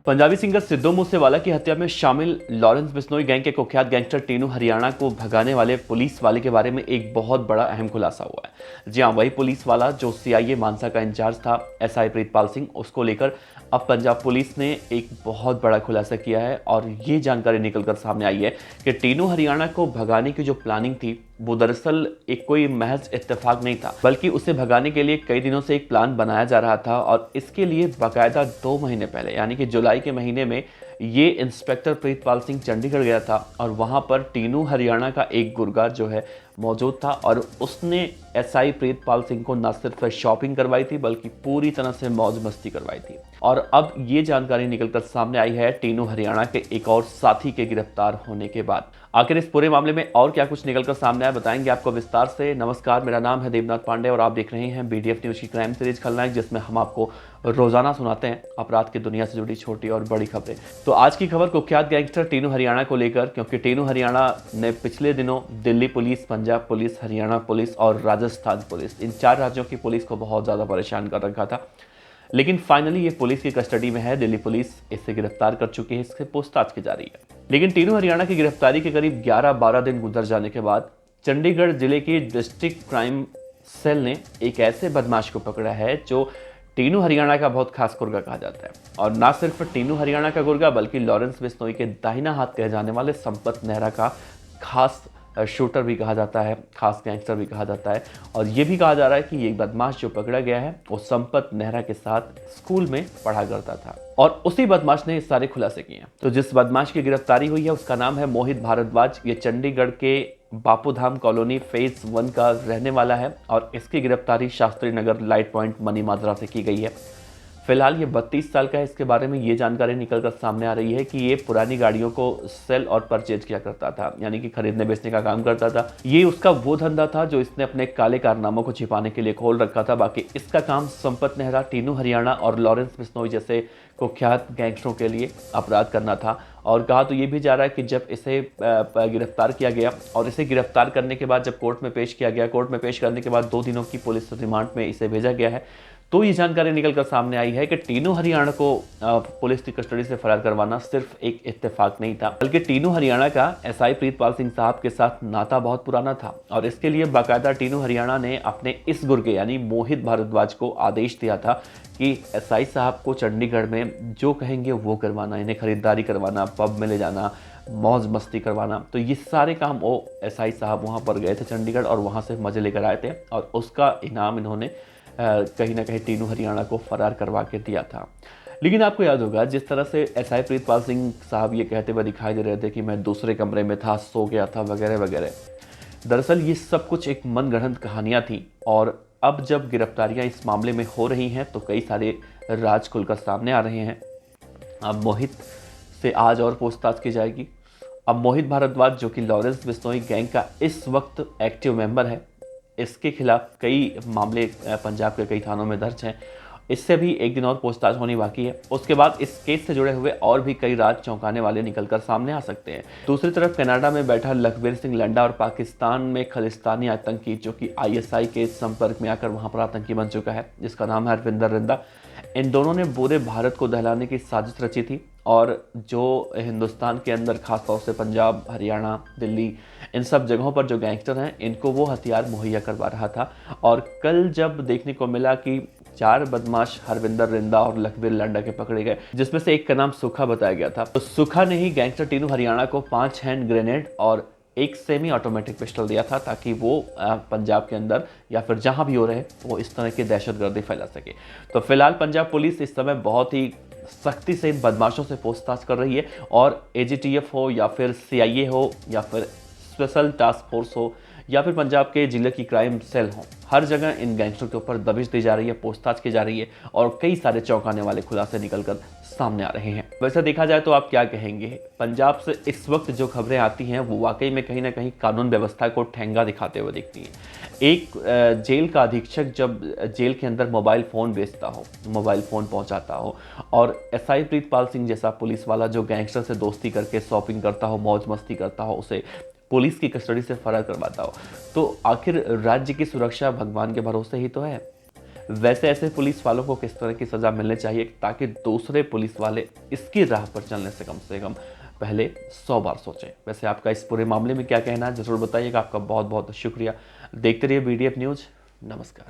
Punjabi singer Sidhu Moosewala की हत्या में शामिल लॉरेंस बिश्नोई गैंग के कुख्यात गैंगस्टर टीनू हरियाणा को भगाने वाले पुलिस वाले के बारे में एक बहुत बड़ा अहम खुलासा हुआ है। जी हां, वही पुलिस वाला जो सीआईए मानसा का इंचार्ज था, एसआई प्रीतपाल सिंह, उसको लेकर अब पंजाब पुलिस ने एक बहुत बड़ा खुलासा किया है और ये जानकारी निकलकर सामने आई है कि टीनू हरियाणा को भगाने की जो प्लानिंग थी वो दरअसल एक कोई महज इत्तेफाक नहीं था, बल्कि उसे भगाने के लिए कई दिनों से एक प्लान बनाया जा रहा था। और इसके लिए बाकायदा 2 महीने पहले यानी कि जुलाई के महीने में ये इंस्पेक्टर प्रीतपाल सिंह चंडीगढ़ गया था और वहां पर टीनू हरियाणा का एक गुर्गा जो है मौजूद था और उसने एसआई प्रीतपाल सिंह को न सिर्फ शॉपिंग करवाई थी बल्कि पूरी तरह से मौज मस्ती करवाई थी। और अब ये जानकारी निकलकर सामने आई है टीनू हरियाणा के एक और साथी के गिरफ्तार होने के बाद। आखिर इस पूरे मामले में और क्या कुछ निकलकर सामने आया, बताएंगे आपको विस्तार से। नमस्कार, मेरा नाम है देवनाथ पांडे और आप देख रहे हैं बीडीएफ न्यूज की क्राइम सीरीज खलनायक, जिसमें हम आपको रोजाना सुनाते हैं अपराध की दुनिया से जुड़ी छोटी और बड़ी खबरें। तो आज की खबर कुख्यात गैंगस्टर टीनू हरियाणा को लेकर, क्योंकि टीनू हरियाणा ने पिछले दिनों Delhi police, Punjab police, Haryana police और राजस्थान पुलिस, इन 4 राज्यों की पुलिस को बहुत ज्यादा परेशान कर रखा था। लेकिन फाइनली ये पुलिस की कस्टडी में है। दिल्ली पुलिस इसे गिरफ्तार कर चुकी है, इससे पूछताछ की जा रही है। लेकिन टीनू हरियाणा की गिरफ्तारी के करीब 11-12 दिन गुजर जाने के बाद चंडीगढ़ जिले की डिस्ट्रिक्ट क्राइम सेल ने एक ऐसे बदमाश को पकड़ा है जो टीनू हरियाणा का बहुत खास गुर्गा कहा जाता है। और ना सिर्फ टीनू हरियाणा का गुर्गा बल्कि लॉरेंस बिश्नोई के दाहिना हाथ कहे जाने वाले संपत नेहरा का खास शूटर भी कहा जाता है, खास गैंगस्टर भी कहा जाता है। और ये भी कहा जा रहा है कि ये बदमाश जो पकड़ा गया है वो संपत नेहरा के साथ स्कूल में पढ़ा करता था और उसी बदमाश ने सारे खुलासे किए हैं। तो जिस बदमाश की गिरफ्तारी हुई है उसका नाम है मोहित भारद्वाज। ये चंडीगढ़ के बापूधाम कॉलोनी फेज 1 का रहने वाला है और इसकी गिरफ्तारी Shastri Nagar light point money माजरा से की गई है। फिलहाल ये 32 साल का है। इसके बारे में ये जानकारी निकलकर सामने आ रही है कि ये पुरानी गाड़ियों को सेल और परचेज किया करता था, यानी कि खरीदने बेचने का काम करता था। ये उसका वो धंधा था जो इसने अपने काले कारनामों को छिपाने के लिए खोल रखा था। बाकी इसका काम संपत नेहरा, टीनू हरियाणा और लॉरेंस बिश्नोई जैसे कुख्यात गैंगस्टरों के लिए अपराध करना था। और कहा तो ये भी जा रहा है कि जब इसे गिरफ्तार किया गया और इसे गिरफ्तार करने के बाद जब कोर्ट में पेश किया गया, कोर्ट में पेश करने के बाद 2 दिनों की पुलिस रिमांड में इसे भेजा गया है, तो ये जानकारी निकलकर सामने आई है कि टीनू हरियाणा को पुलिस की कस्टडी से फरार करवाना सिर्फ एक इत्तेफाक नहीं था, बल्कि टीनू हरियाणा का एसआई प्रीतपाल सिंह साहब के साथ नाता बहुत पुराना था। और इसके लिए बाकायदा टीनू हरियाणा ने अपने इस गुर्गे यानी मोहित भारद्वाज को आदेश दिया था कि एसआई साहब को चंडीगढ़ में जो कहेंगे वो करवाना, इन्हें खरीदारी करवाना, पब में ले जाना, मौज मस्ती करवाना। तो ये सारे काम वो एसआई साहब वहाँ पर गए थे चंडीगढ़ और वहाँ से मजे लेकर आए थे और उसका इनाम इन्होंने कहीं ना कहीं टीनू हरियाणा को फरार करवा के दिया था। लेकिन आपको याद होगा जिस तरह से एसआई प्रीतपाल सिंह साहब ये कहते हुए दिखाई दे रहे थे कि मैं दूसरे कमरे में था, सो गया था वगैरह वगैरह, दरअसल ये सब कुछ एक मनगढ़ंत कहानियां थी। और अब जब गिरफ्तारियां इस मामले में हो रही हैं तो कई सारे राज खुलकर सामने आ रहे हैं। अब मोहित से आज और पूछताछ की जाएगी। अब मोहित भारद्वाज जो कि लॉरेंस बिश्नोई गैंग का इस वक्त एक्टिव मेंबर है, इसके खिलाफ कई मामले पंजाब के कई थानों में दर्ज हैं। इससे भी एक दिन और पूछताछ होनी बाकी है। उसके बाद इस केस से जुड़े हुए और भी कई राज चौंकाने वाले निकलकर सामने आ सकते हैं। दूसरी तरफ कनाडा में बैठा लखबीर सिंह लंडा और पाकिस्तान में खालिस्तानी आतंकी जो कि आईएसआई के संपर्क में आकर वहां पर आतंकी बन चुका है, जिसका नाम है हरविंदर रिंदा, इन दोनों ने पूरे भारत को दहलाने की साजिश रची थी। और जो हिंदुस्तान के अंदर खासतौर से पंजाब, हरियाणा, दिल्ली, इन सब जगहों पर जो गैंगस्टर हैं इनको वो हथियार मुहैया करवा रहा था। और कल जब देखने को मिला कि 4 बदमाश हरविंदर रिंदा और लखबीर लंडा के पकड़े गए, जिसमें से एक का नाम सुखा बताया गया था, तो सुखा ने ही गैंगस्टर टीनू हरियाणा को 5 हैंड ग्रेनेड और एक सेमी ऑटोमेटिक पिस्टल दिया था ताकि वो पंजाब के अंदर या फिर जहां भी हो रहे वो इस तरह की दहशतगर्दी फैला सके। तो फिलहाल पंजाब पुलिस इस समय बहुत ही सख्ती से इन बदमाशों से पूछताछ कर रही है और एजीटीएफ हो या फिर सीआईए हो या फिर स्पेशल टास्क फोर्स हो या फिर पंजाब के जिले की क्राइम सेल हो, हर जगह इन गैंगस्टर के ऊपर दबिश दी जा रही है, पूछताछ की जा रही है और कई सारे चौंकाने वाले खुलासे निकलकर सामने आ रहे हैं। वैसे देखा जाए तो आप क्या कहेंगे, पंजाब से इस वक्त जो खबरें आती हैं वो वाकई में कहीं ना कहीं कानून व्यवस्था को ठेंगा दिखाते हुए दिखती हैं। एक जेल का अधीक्षक जब जेल के अंदर मोबाइल फ़ोन बेचता हो, मोबाइल फ़ोन पहुंचाता हो और एसआई प्रीतपाल सिंह जैसा पुलिस वाला जो गैंगस्टर से दोस्ती करके शॉपिंग करता हो, मौज मस्ती करता हो, उसे पुलिस की कस्टडी से फरार करवाता हो, तो आखिर राज्य की सुरक्षा भगवान के भरोसे ही तो है। वैसे ऐसे पुलिस वालों को किस तरह की सज़ा मिलनी चाहिए ताकि दूसरे पुलिस वाले इसकी राह पर चलने से कम पहले 100 बार सोचें। वैसे आपका इस पूरे मामले में क्या कहना है ज़रूर बताइएगा। आपका बहुत बहुत शुक्रिया। देखते रहिए BDF न्यूज़। नमस्कार।